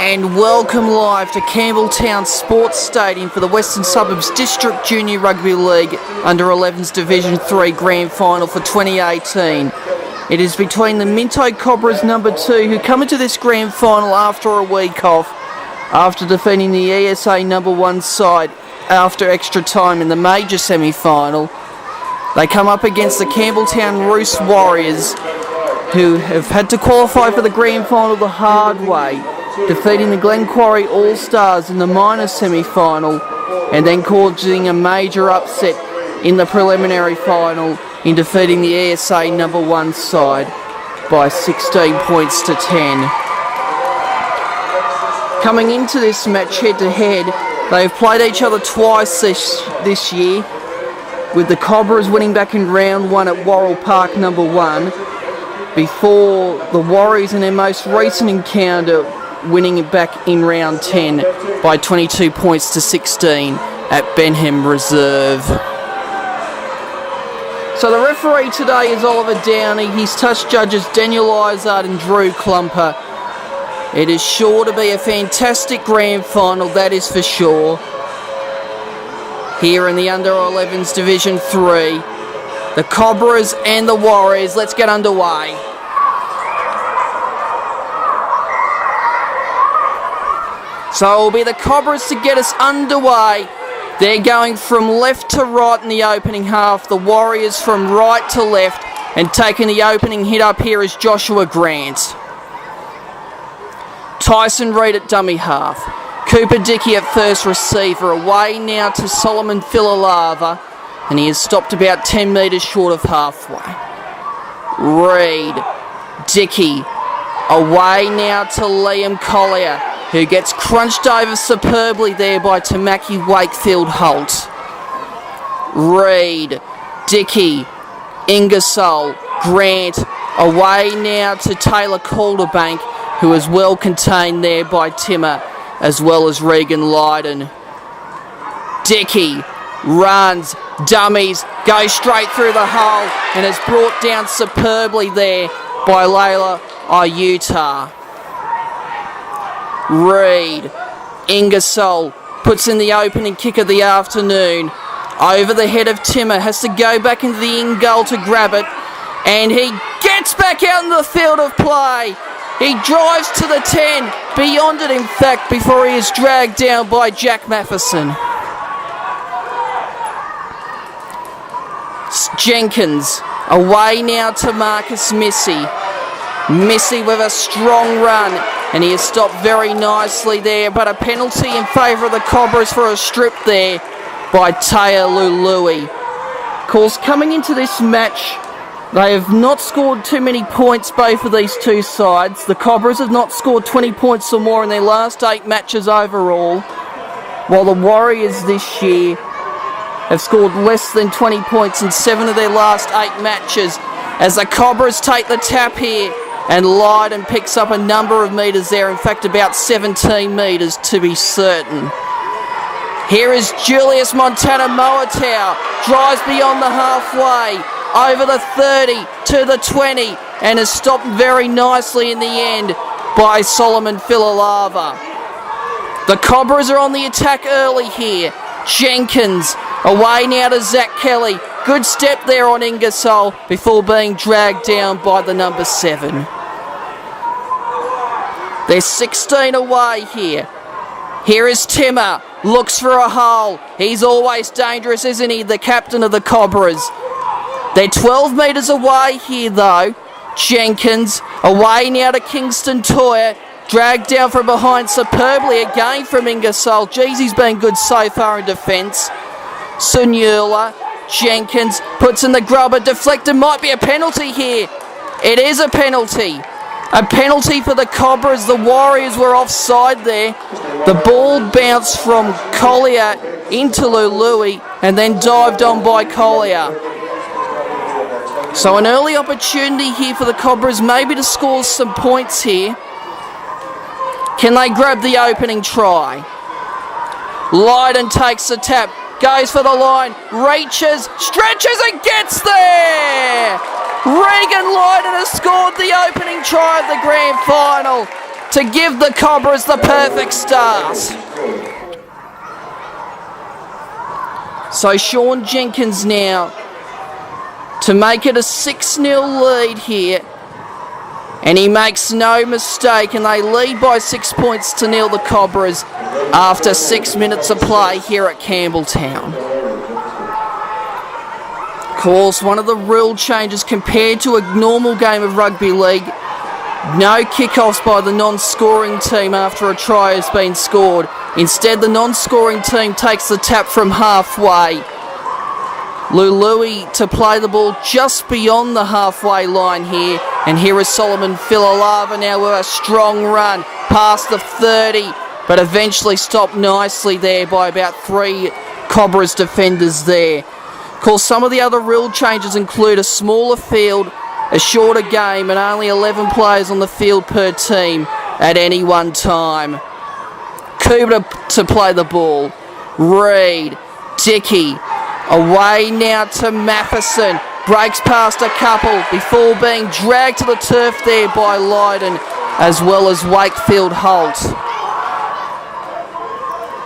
And welcome live to Campbelltown Sports Stadium for the Western Suburbs District Junior Rugby League Under 11's Division 3 Grand Final for 2018. It is between the Minto Cobras No.2, who come into this Grand Final after a week off, after defeating the ESA No.1 side after extra time in the major semi-final. They come up against the Campbelltown Ruse Warriors, who have had to qualify for the Grand Final the hard way, defeating the Glenquarry All-Stars in the minor semi-final and then causing a major upset in the preliminary final in defeating the ESA No.1 side by 16 points to 10. Coming into this match head-to-head, they have played each other twice this year, with the Cobras winning back in round 1 at Worrell Park No.1, before the Warriors in their most recent encounter winning it back in round 10 by 22 points to 16 at Benham Reserve. So the referee today is Oliver Downey. His touch judges Daniel Izard and Drew Klumper. It is sure to be a fantastic grand final, that is for sure. Here in the Under 11's Division 3, the Cobras and the Warriors. Let's get underway. So it will be the Cobras to get us underway. They're going from left to right in the opening half. The Warriors from right to left. And taking the opening hit up here is Joshua Grant. Tyson Reid at dummy half. Cooper Dickey at first receiver. Away now to Solomon Filalava. And he has stopped about 10 metres short of halfway. Reid. Dickey. Away now to Liam Collier, who gets crunched over superbly there by Tamaki Wakefield Holt. Reid, Dickey, Ingersoll, Grant, away now to Taylor Calderbank, who is well contained there by Timmer, as well as Regan Lydon. Dickey runs, dummies, goes straight through the hole, and is brought down superbly there by Layla Ayutar. Reid, Ingersoll puts in the opening kick of the afternoon. Over the head of Timmer, has to go back into the in goal to grab it. And he gets back out in the field of play. He drives to the 10, beyond it in fact, before he is dragged down by Jack Matheson. Jenkins, away now to Marcus Missy. Missy with a strong run, and he has stopped very nicely there, but a penalty in favour of the Cobras for a strip there by Taya Lului. Of course, coming into this match, they have not scored too many points, both of these two sides. The Cobras have not scored 20 points or more in their last 8 matches overall, while the Warriors this year have scored less than 20 points in 7 of their last 8 matches, as the Cobras take the tap here. And Lydon picks up a number of metres there, in fact about 17 metres to be certain. Here is Julius Montana Moatau, drives beyond the halfway, over the 30 to the 20, and is stopped very nicely in the end by Solomon Filalava. The Cobras are on the attack early here. Jenkins, away now to Zach Kelly. Good step there on Ingersoll before being dragged down by the number 7. They're 16 away here. Here is Timmer, looks for a hole. He's always dangerous, isn't he, the captain of the Cobras. They're 12 metres away here though. Jenkins, away now to Kingston Toyer. Dragged down from behind superbly again from Ingersoll. Geez, he's been good so far in defence. Sunyula, Jenkins puts in the grubber, deflected, might be a penalty here. It is a penalty. A penalty for the Cobras. The Warriors were offside there. The ball bounced from Collier into Lului and then dived on by Collier. So an early opportunity here for the Cobras, maybe to score some points here. Can they grab the opening try? Lydon takes the tap, goes for the line, reaches, stretches and gets there! Regan Lydon has scored the opening try of the grand final. to give the Cobras the perfect start. So Sean Jenkins now to make it a 6-0 lead here. And he makes no mistake, and they lead by 6 points to 0 the Cobras after 6 minutes of play here at Campbelltown. Of course, one of the rule changes compared to a normal game of rugby league, no kickoffs by the non-scoring team after a try has been scored. Instead, the non-scoring team takes the tap from halfway. Lului to play the ball just beyond the halfway line here. And here is Solomon Filalava now with a strong run past the 30, but eventually stopped nicely there by about 3 Cobras defenders there. Of course, some of the other rule changes include a smaller field, a shorter game, and only 11 players on the field per team at any one time. Cooper to play the ball. Reed, Dickey, away now to Matheson. Breaks past a couple before being dragged to the turf there by Lydon, as well as Wakefield Holt.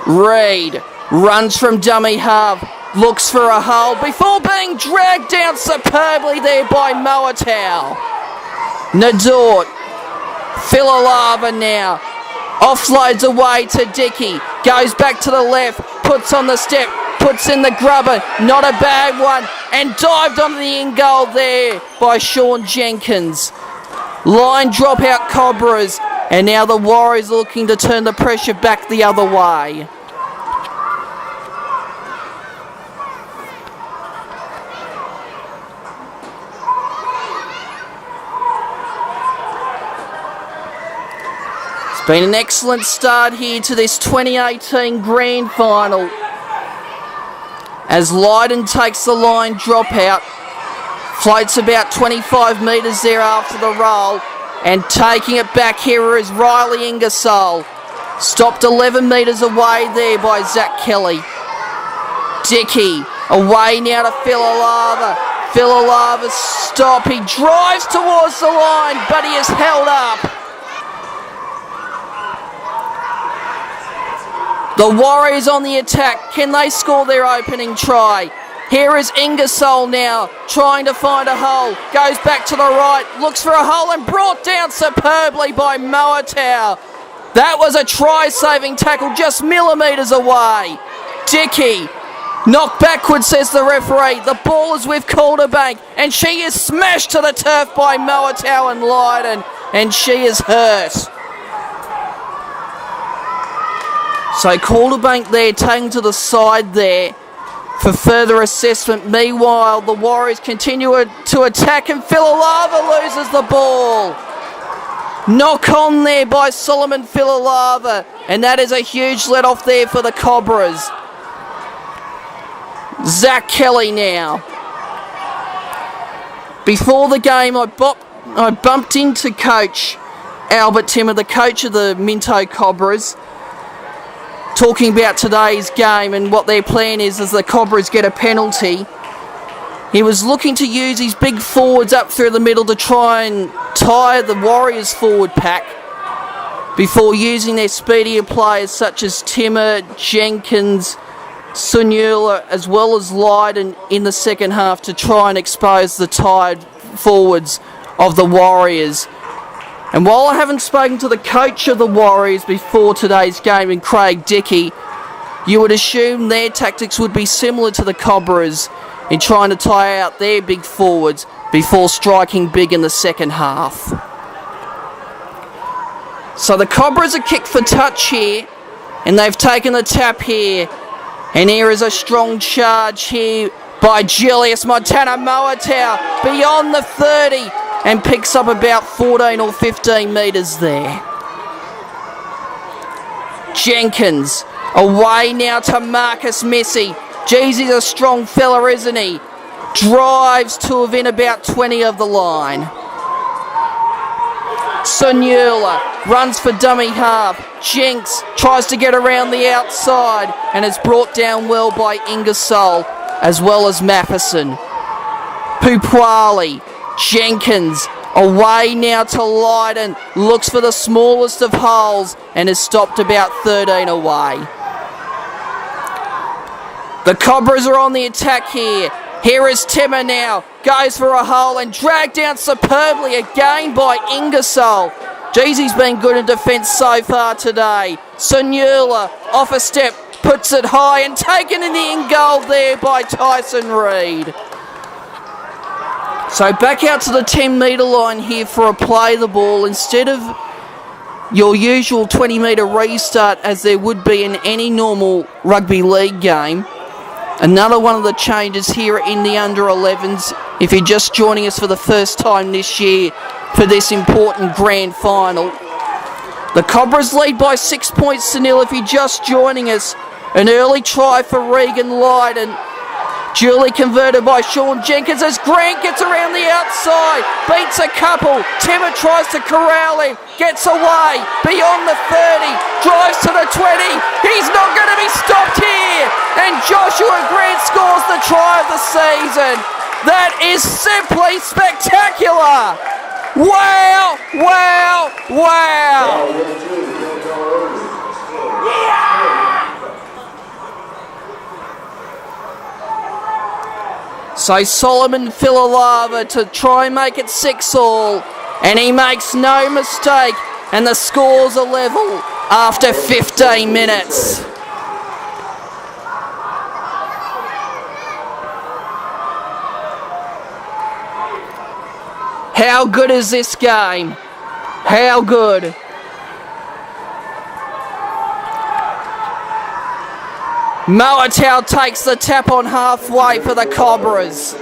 Reed runs from dummy half, looks for a hole before being dragged down superbly there by Moatau. Nadort, Filalava now, offloads away to Dickey, goes back to the left, puts on the step, puts in the grubber, not a bad one, and dived onto the in goal there by Sean Jenkins. Line drop out Cobras, and now the Warriors are looking to turn the pressure back the other way. It's been an excellent start here to this 2018 Grand Final, as Lydon takes the line drop out, floats about 25 metres there after the roll, and taking it back here is Riley Ingersoll. Stopped 11 metres away there by Zach Kelly. Dickey, away now to Filalava. Filalava stop, he drives towards the line, but he is held up. The Warriors on the attack. Can they score their opening try? Here is Ingersoll now, trying to find a hole. Goes back to the right, looks for a hole and brought down superbly by Moatau. That was a try-saving tackle just millimetres away. Dickey, knocked backwards, says the referee. The ball is with Calderbank, and she is smashed to the turf by Moatau and Lydon, and she is hurt. So Calderbank there taken to the side there for further assessment. Meanwhile, the Warriors continue to attack, and Filalava loses the ball. Knock on there by Solomon Filalava, and that is a huge let off there for the Cobras. Zach Kelly now. Before the game, I bumped into Coach Albert Timmer, the coach of the Minto Cobras, talking about today's game and what their plan is as the Cobras get a penalty. He was looking to use his big forwards up through the middle to try and tire the Warriors forward pack before using their speedier players such as Timmer, Jenkins, Sunula, as well as Lydon in the second half to try and expose the tired forwards of the Warriors. And while I haven't spoken to the coach of the Warriors before today's game, in Craig Dickey, you would assume their tactics would be similar to the Cobras in trying to tire out their big forwards before striking big in the second half. So the Cobras are kicked for touch here, and they've taken the tap here. And here is a strong charge here by Julius Montana Moatau beyond the 30, and picks up about 14 or 15 metres there. Jenkins, away now to Marcus Missy. Geez, he's a strong fella, isn't he? Drives to within about 20 of the line. Sunula runs for dummy half. Jenks tries to get around the outside and is brought down well by Ingersoll as well as Matheson. Pupwali, Jenkins Away now to Lydon. Looks for the smallest of holes and is stopped about 13 away. The Cobras are on the attack here. Here is Timmer now. Goes for a hole and dragged down superbly again by Ingersoll. Jeez, he's been good in defence so far today. Sunula off a step, puts it high and taken in the in goal there by Tyson Reid. So back out to the 10-metre line here for a play the ball instead of your usual 20-metre restart as there would be in any normal rugby league game. Another one of the changes here in the under-11s, if you're just joining us for the first time this year for this important grand final. The Cobras lead by 6 points to nil if you're just joining us. An early try for Regan Lydon. Duly converted by Sean Jenkins as Grant gets around the outside, beats a couple. Timmer tries to corral him, gets away, beyond the 30, drives to the 20. He's not going to be stopped here. And Joshua Grant scores the try of the season. That is simply spectacular. Wow, wow, wow. So Solomon Filalava to try and make it 6-all, and he makes no mistake, and the scores are level after 15 minutes. How good is this game? How good? Moatau takes the tap on halfway for the Cobras.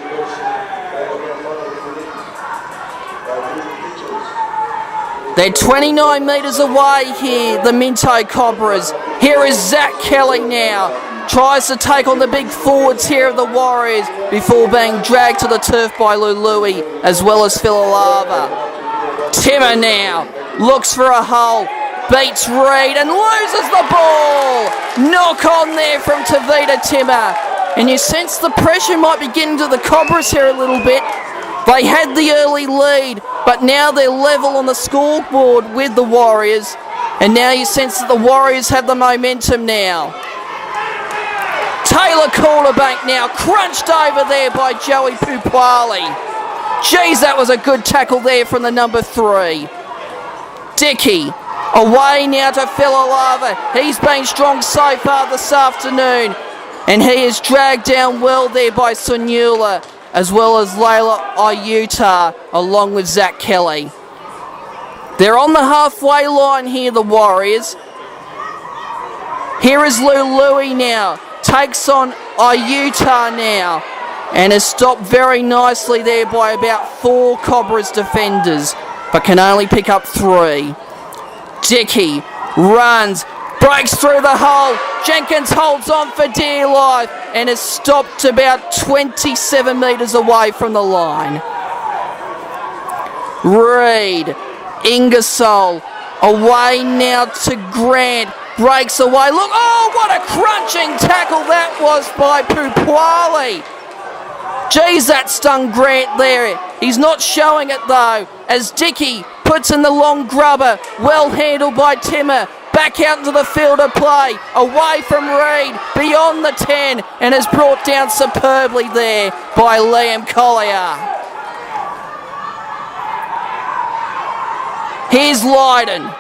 They're 29 metres away here, the Minto Cobras. Here is Zach Kelly now. Tries to take on the big forwards here of the Warriors before being dragged to the turf by Lului as well as Filalava. Timmer now looks for a hole. Beats Reid and loses the ball. Knock on there from Tavita Timmer. And you sense the pressure might be getting to the Cobras here a little bit. They had the early lead, but now they're level on the scoreboard with the Warriors. And now you sense that the Warriors have the momentum now. Taylor Calderbank now crunched over there by Joey Pupali. Geez, that was a good tackle there from the number 3. Dickey. Away now to Filalava. He's been strong so far this afternoon. And he is dragged down well there by Sunula, as well as Layla Ayuta, along with Zach Kelly. They're on the halfway line here, the Warriors. Here is Lului now. Takes on Ayuta now. And is stopped very nicely there by about 4 Cobras defenders, but can only pick up 3. Dickey runs, breaks through the hole. Jenkins holds on for dear life and is stopped about 27 metres away from the line. Reid, Ingersoll, away now to Grant. Breaks away. Look, oh, what a crunching tackle that was by Pupali. Geez, that stung Grant there. He's not showing it though, as Dickey puts in the long grubber. Well handled by Timmer. Back out into the field of play. Away from Reid. Beyond the 10. And is brought down superbly there by Liam Collier. Here's Lydon.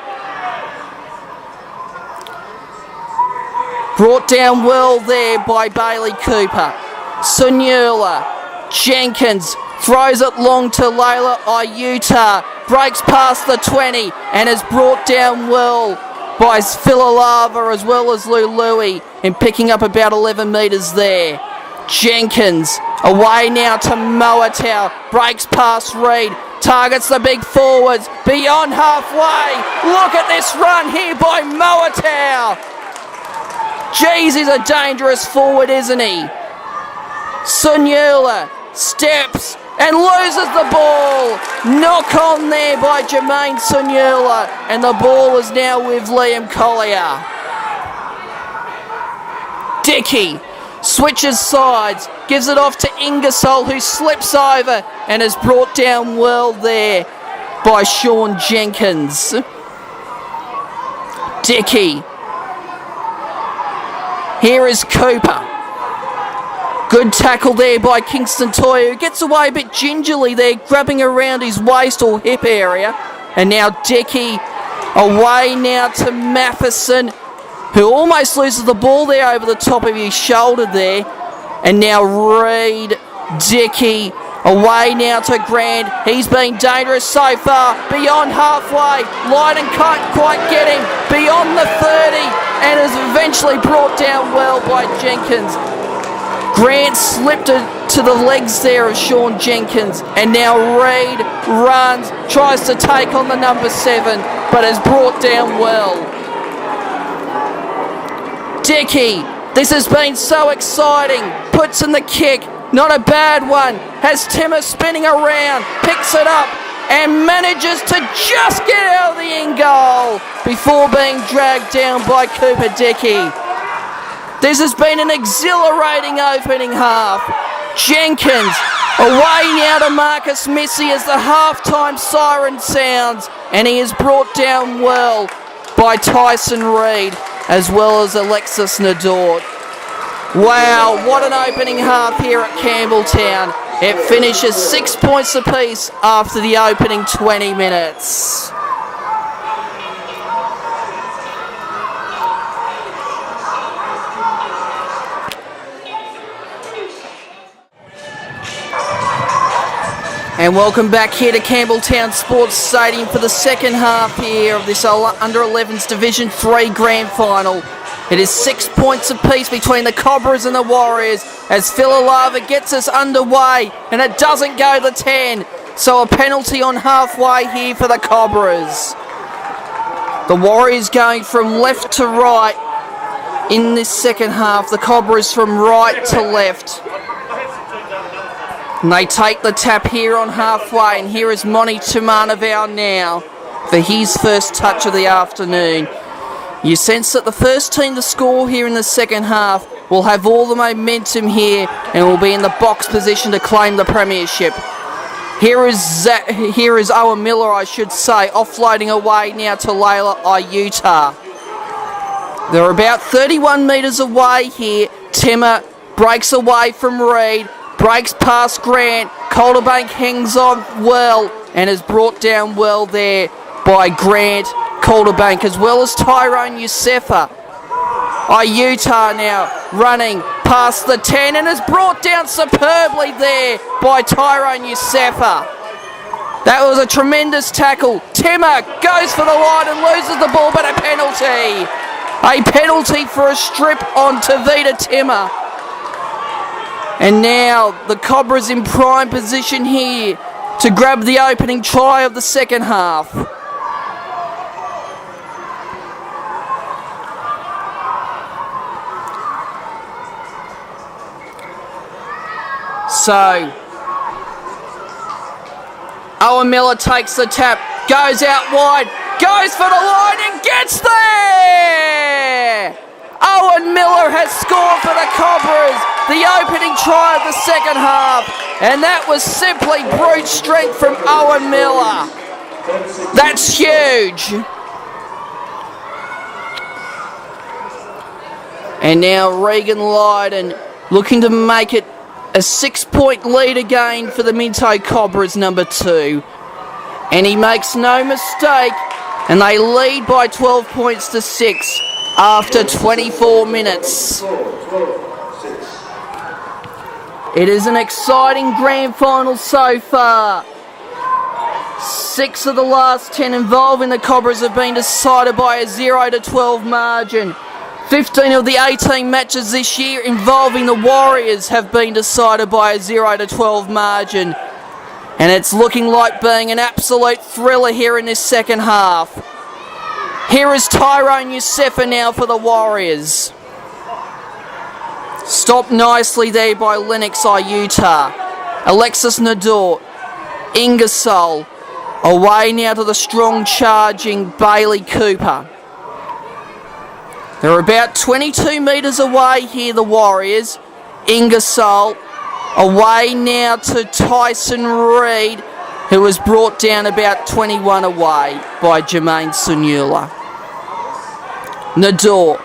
Brought down well there by Bailey Cooper. Sunula. Jenkins throws it long to Layla Ayuta. Breaks past the 20 and is brought down well by Filalava as well as Lului in picking up about 11 metres there. Jenkins away now to Moatau. Breaks past Reid. Targets the big forwards. Beyond halfway. Look at this run here by Moatau. Jeez, he's a dangerous forward, isn't he? Sunula steps and loses the ball. Knock on there by Jermaine Sunula, and the ball is now with Liam Collier. Dickey switches sides, gives it off to Ingersoll, who slips over and is brought down well there by Sean Jenkins. Dickey. Here is Cooper. Good tackle there by Kingston Toy, who gets away a bit gingerly there, grabbing around his waist or hip area. And now Dickey away now to Matheson, who almost loses the ball there over the top of his shoulder there. And now Reid, Dickey, away now to Grant. He's been dangerous so far. Beyond halfway. Lydon can't quite get him. Beyond the 30. And is eventually brought down well by Jenkins. Grant slipped it to the legs there of Sean Jenkins. And now Reid runs. Tries to take on the number 7. But is brought down well. Dickey. This has been so exciting. Puts in the kick. Not a bad one. Has Timmer spinning around. Picks it up. And manages to just get out of the end goal before being dragged down by Cooper Dickey. This has been an exhilarating opening half. Jenkins away now to Marcus Missy as the halftime siren sounds. And he is brought down well by Tyson Reid, as well as Alexis Nadort. Wow, what an opening half here at Campbelltown. It finishes 6 points apiece after the opening 20 minutes. And welcome back here to Campbelltown Sports Stadium for the second half here of this Under-11s Division 3 Grand Final. It is 6 points apiece between the Cobras and the Warriors as Philalava gets us underway, and it doesn't go to 10. So a penalty on halfway here for the Cobras. The Warriors going from left to right in this second half. The Cobras from right to left. And they take the tap here on halfway, and here is Monty Tumanavau now for his first touch of the afternoon. You sense that the first team to score here in the second half will have all the momentum here and will be in the box position to claim the premiership. Here is Owen Miller, I should say, offloading away now to Layla Ayuta. They're about 31 metres away here. Timmer breaks away from Reid. Breaks past Grant. Calderbank hangs on well and is brought down well there by Grant, Calderbank, as well as Tyrone Yusefa. Ayuta now running past the 10 and is brought down superbly there by Tyrone Yusefa. That was a tremendous tackle. Timmer goes for the line and loses the ball, but a penalty. A penalty for a strip on Tavita Timmer. And now the Cobras in prime position here to grab the opening try of the second half. So, Owen Miller takes the tap, goes out wide, goes for the line and gets there! Owen Miller has scored for the Cobras, the opening try of the second half, and that was simply brute strength from Owen Miller. That's huge. And now Regan Lydon looking to make it a 6-point lead again for the Minto Cobras No.2. And he makes no mistake, and they lead by 12 points to 6 after 24 minutes. It is an exciting grand final so far. 6 of the last 10 involving the Cobras have been decided by a 0-12 margin. 15 of the 18 matches this year involving the Warriors have been decided by a 0-12 margin. And it's looking like being an absolute thriller here in this second half. Here is Tyrone Yusefa now for the Warriors. Stopped nicely there by Lennox Ayuta. Alexis Nadort. Ingersoll. Away now to the strong charging Bailey Cooper. They're about 22 metres away here, the Warriors. Ingersoll away now to Tyson Reid, who was brought down about 21 away by Jermaine Sunula. Nador,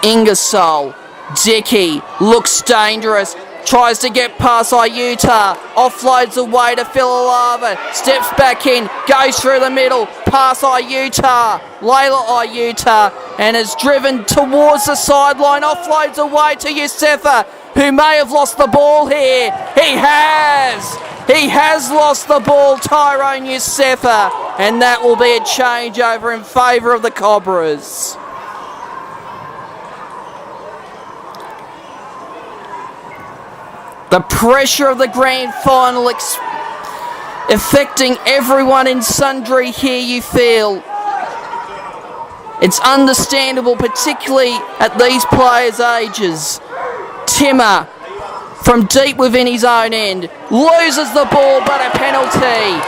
Ingersoll, Dickey looks dangerous, tries to get past Iuta, offloads away to Philalava, steps back in, goes through the middle, past Iuta, Layla Iuta, and is driven towards the sideline, offloads away to Youssefa, who may have lost the ball here. He has lost the ball, Tyrone Youssefa, and that will be a changeover in favour of the Cobras. The pressure of the grand final affecting everyone in sundry here, you feel. It's understandable, particularly at these players' ages. Timmer, from deep within his own end, loses the ball, but a penalty.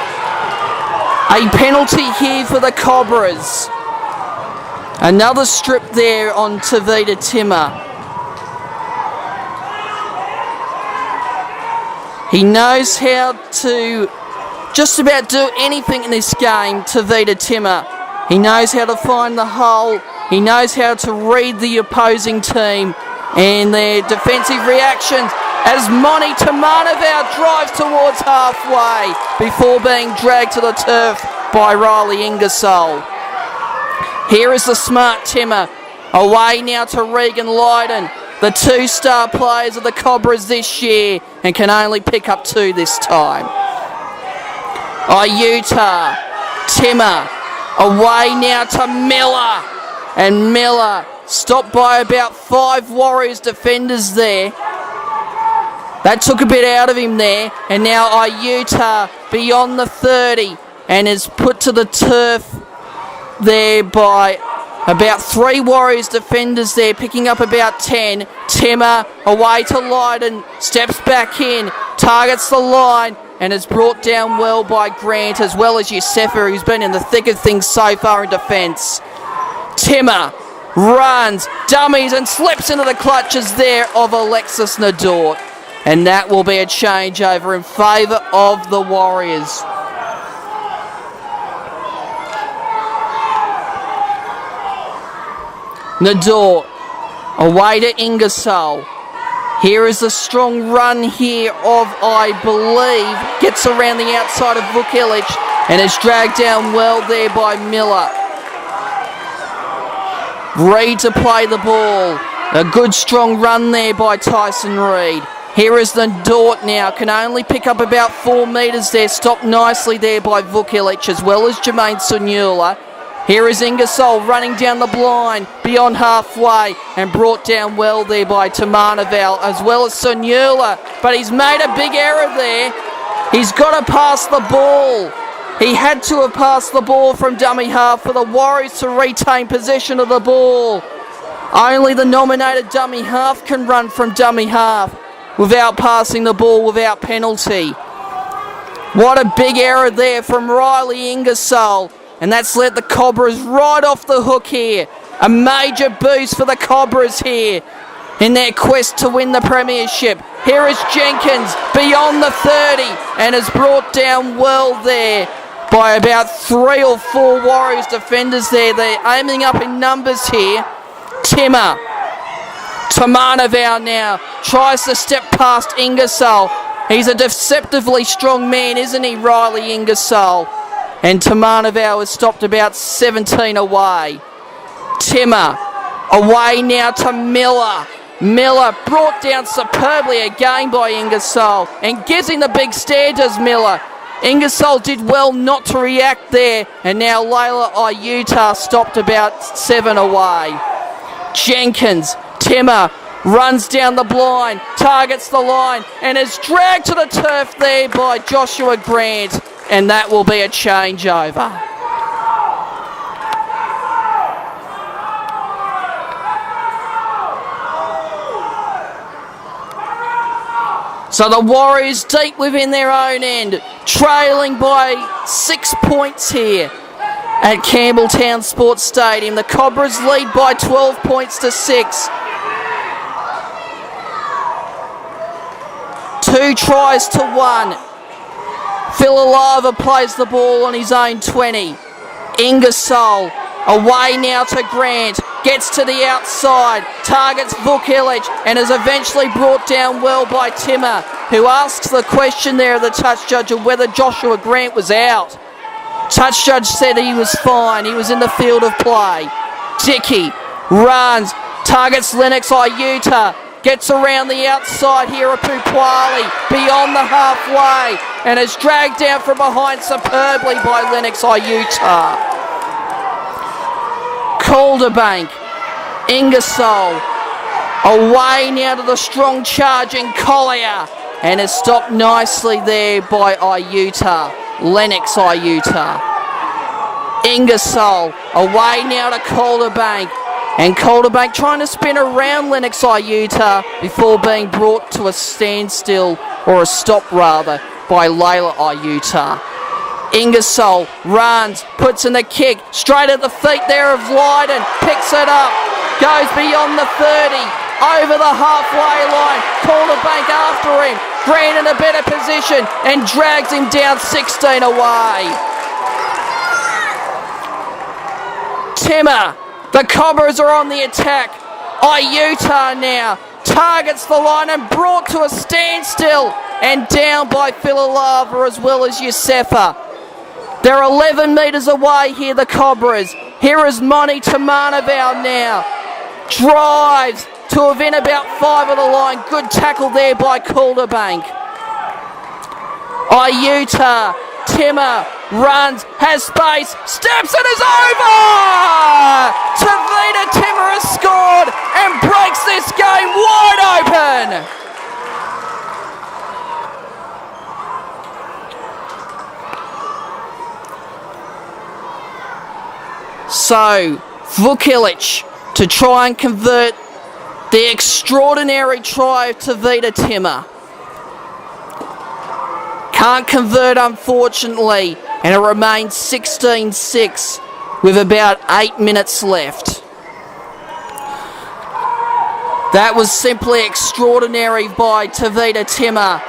A penalty here for the Cobras. Another strip there on Tavita Timmer. He knows how to just about do anything in this game, Tavita Timmer. He knows how to find the hole. He knows how to read the opposing team and their defensive reactions as Monty Tamanaval drives towards halfway before being dragged to the turf by Riley Ingersoll. Here is the smart Timmer. Away now to Regan Lydon, the two-star players of the Cobras this year, and can only pick up 2 this time. Iuta, Timmer, away now to Miller, and Miller stopped by about 5 Warriors defenders there. That took a bit out of him there, and now Iuta beyond the 30 and is put to the turf there by about 3 Warriors defenders there, picking up about 10. Timmer away to Lydon, steps back in, targets the line, and is brought down well by Grant, as well as Youssefa, who's been in the thick of things so far in defence. Timmer runs, dummies, and slips into the clutches there of Alexis Nadort. And that will be a changeover in favour of the Warriors. Nador, away to Ingersoll. Here is a strong run here of, I believe, gets around the outside of Vukilic and is dragged down well there by Miller. Reid to play the ball. A good strong run there by Tyson Reid. Here is the Dort now, can only pick up about 4 metres there, stopped nicely there by Vukilic as well as Jermaine Sunula. Here is Ingersoll running down the blind beyond halfway and brought down well there by Tamanaval as well as Sunula, but he's made a big error there. He's got to pass the ball. He had to have passed the ball from dummy half for the Warriors to retain possession of the ball. Only the nominated dummy half can run from dummy half without passing the ball without penalty. What a big error there from Riley Ingersoll. And that's let the Cobras right off the hook here. A major boost for the Cobras here in their quest to win the premiership. Here is Jenkins beyond the 30 and is brought down well there by about 3 or 4 Warriors defenders there. They're aiming up in numbers here. Timmer. Tamanaval now tries to step past Ingersoll. He's a deceptively strong man, isn't he, Riley Ingersoll? And Tamanaval has stopped about 17 away. Timmer, away now to Miller. Miller brought down superbly again by Ingersoll and gives him the big stare, does Miller. Ingersoll did well not to react there, and now Layla Iuta stopped about 7 away. Jenkins, Timmer runs down the blind, targets the line, and is dragged to the turf there by Joshua Grant. And that will be a changeover. So the Warriors deep within their own end, trailing by 6 points here at Campbelltown Sports Stadium. The Cobras lead by 12 points to 6. 2 tries to 1. Philalava plays the ball on his own 20. Ingersoll away now to Grant. Gets to the outside. Targets Vukilic and is eventually brought down well by Timmer, who asks the question there of the touch judge of whether Joshua Grant was out. Touch judge said he was fine. He was in the field of play. Dickey runs. Targets Lennox Iuta. Gets around the outside here of Pupwali, beyond the halfway, and is dragged down from behind superbly by Lennox Iuta. Calderbank, Ingersoll, away now to the strong charging Collier, and is stopped nicely there by Iuta, Lennox Iuta. Ingersoll, away now to Calderbank. And Calderbank trying to spin around Lennox Iuta before being brought to a standstill, or a stop rather, by Layla Iuta. Ingersoll runs, puts in the kick, straight at the feet there of Lydon, picks it up, goes beyond the 30, over the halfway line, Calderbank after him, Grant in a better position and drags him down 16 away. Timmer. The Cobras are on the attack. Iuta now targets the line and brought to a standstill and down by Philalava as well as Yosefa. They're 11 metres away here, the Cobras. Here is Moni Tamanavau now. Drives to within about 5 of the line. Good tackle there by Calderbank. Iuta, Timmer, runs, has space, steps and is over! Tavita Timmer has scored and breaks this game wide open! So, Vukilic to try and convert the extraordinary try of Tavita Timmer. Can't convert, unfortunately, and it remains 16-6 with about 8 minutes left. That was simply extraordinary by Tavita Timmer.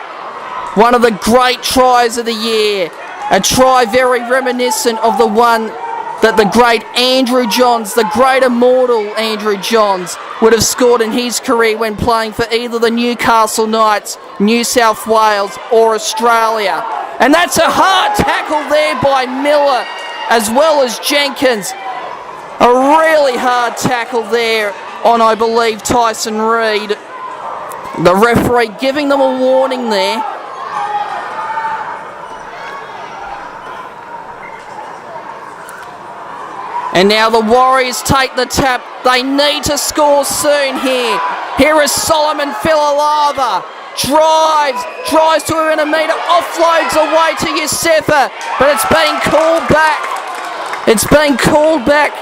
One of the great tries of the year. A try very reminiscent of the one that the great Andrew Johns, the great immortal Andrew Johns, would have scored in his career when playing for either the Newcastle Knights, New South Wales or Australia. And that's a hard tackle there by Miller as well as Jenkins. A really hard tackle there on, I believe, Tyson Reid. The referee giving them a warning there. And now the Warriors take the tap. They need to score soon here. Here is Solomon Philalava. Drives to within a metre, offloads away to Yosefa, but it's being called back. It's being called back.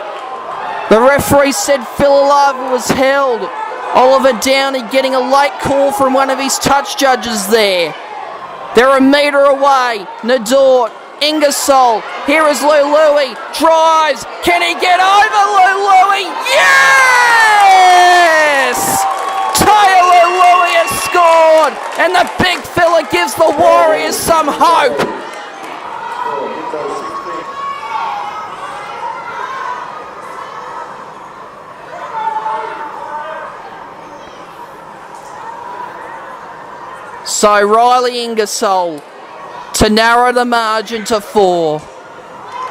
The referee said Philalava was held. Oliver Downey getting a late call from one of his touch judges there. They're a metre away. Nadort. Ingersoll, here is Lului, drives, can he get over Lului? Yes! Taya Lului has scored, and the big fella gives the Warriors some hope. So Riley Ingersoll to narrow the margin to 4.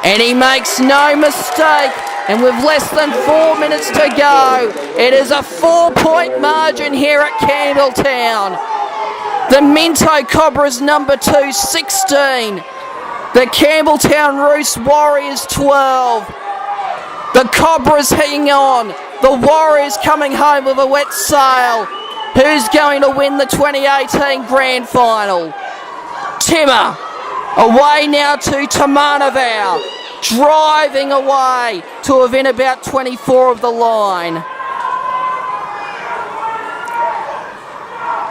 And he makes no mistake. And with less than 4 minutes to go, it is a 4-point margin here at Campbelltown. The Minto Cobras No.2 16. The Campbelltown Ruse Warriors 12. The Cobras hanging on. The Warriors coming home with a wet sail. Who's going to win the 2018 Grand Final? Timmer, away now to Tamanavau, driving away to within about 24 of the line.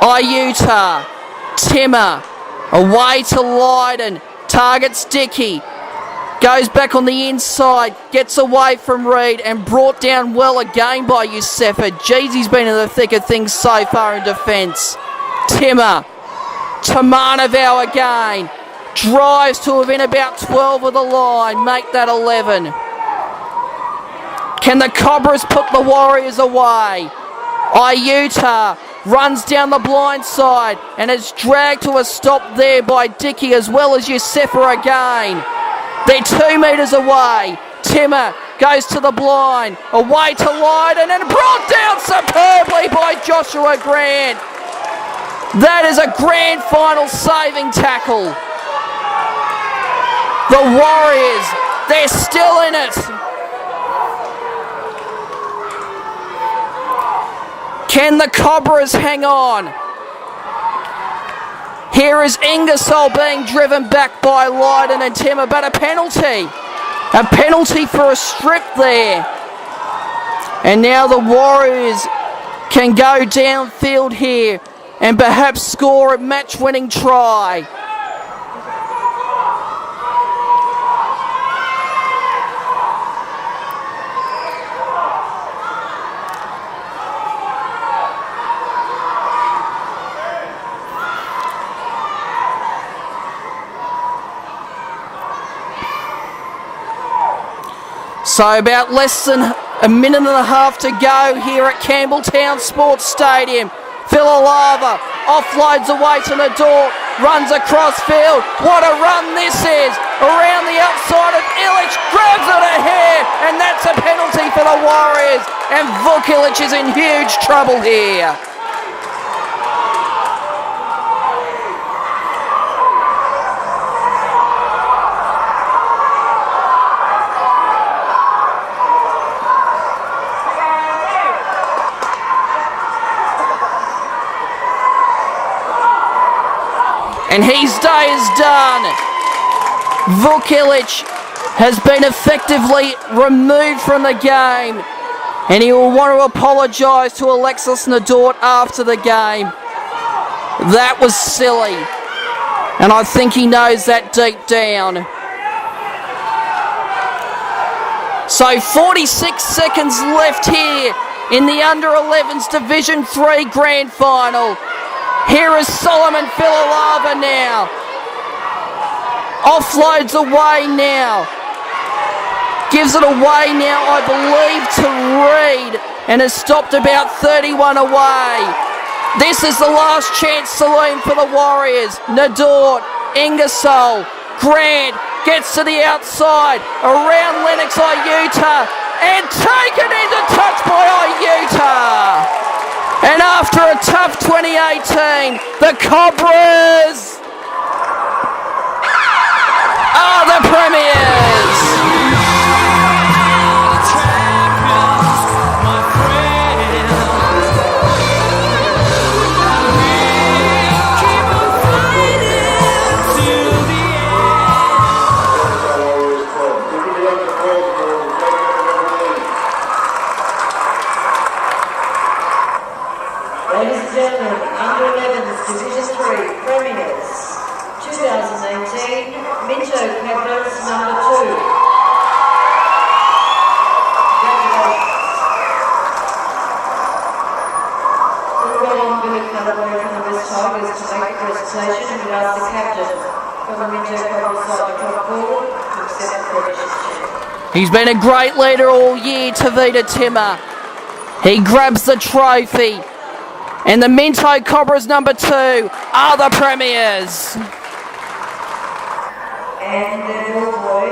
Iuta, Timmer, away to Lydon, targets Dickey, goes back on the inside, gets away from Reid and brought down well again by Yosefa. Jeez, he's been in the thick of things so far in defence. Timmer, Tamanavau again, drives to within about 12 of the line, make that 11. Can the Cobras put the Warriors away? Iuta runs down the blind side and is dragged to a stop there by Dickey as well as Yusefa again. They're 2 metres away. Timmer goes to the blind, away to Lydon and brought down superbly by Joshua Grant. That is a grand final saving tackle. The Warriors, they're still in it. Can the Cobras hang on? Here is Ingersoll being driven back by Lydon and Timmer, but a penalty. A penalty for a strip there. And now the Warriors can go downfield here and perhaps score a match-winning try. So about less than a minute and a half to go here at Campbelltown Sports Stadium. Filalava offloads away to Nador, runs across field. What a run this is! Around the outside of Illich, grabs it a hair, and that's a penalty for the Warriors. And Vukilic is in huge trouble here. And his day is done. Vukilic has been effectively removed from the game. And he will want to apologise to Alexis Nadort after the game. That was silly. And I think he knows that deep down. So 46 seconds left here in the Under-11s Division 3 Grand Final. Here is Solomon Filalava now. Offloads away now. Gives it away now, I believe, to Reed. And has stopped about 31 away. This is the last chance saloon for the Warriors. Nadort, Ingersoll, Grant gets to the outside. Around Lennox Iuta. And taken into touch by Iuta. And after a tough 2018, the Cobras are the premiers. Ladies and gentlemen, Under-11s Division 3 Premiers 2018, Minto Cobras No.2. We'll go on with a category from the West Tigers to make the presentation, and we ask the captain from the Minto Cobras side to come forward to accept the premiership. He's been a great leader all year, Tavita Timmer. He grabs the trophy. And the Minto Cobras No.2 are the premiers. And the ball boy,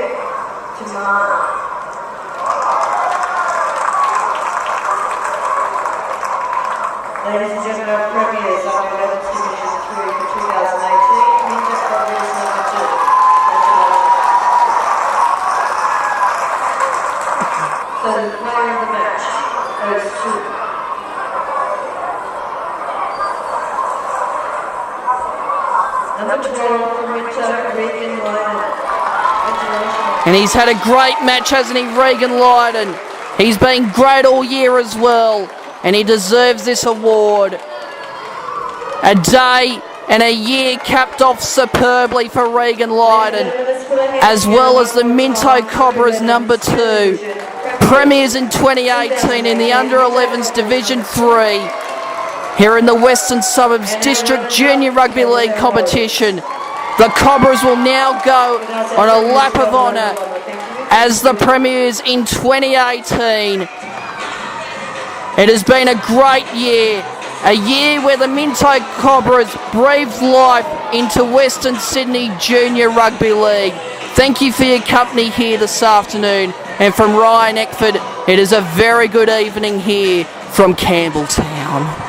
Tamara. Ladies and gentlemen, our premiers Under-11s Division 3 for 2018, Minto Cobras No.2. So the player of the match goes to number 12 from Minto, Regan Lydon. And he's had a great match, hasn't he, Regan Lydon? He's been great all year as well, and he deserves this award. A day and a year capped off superbly for Regan Lydon, as well as the Minto Cobras No.2, premiers in 2018 in the Under-11s Division 3. Here in the Western Suburbs District Junior Rugby League competition. The Cobras will now go on a lap of honour as the premiers in 2018. It has been a great year. A year where the Minto Cobras breathed life into Western Sydney Junior Rugby League. Thank you for your company here this afternoon. And from Ryan Eckford, it is a very good evening here from Campbelltown.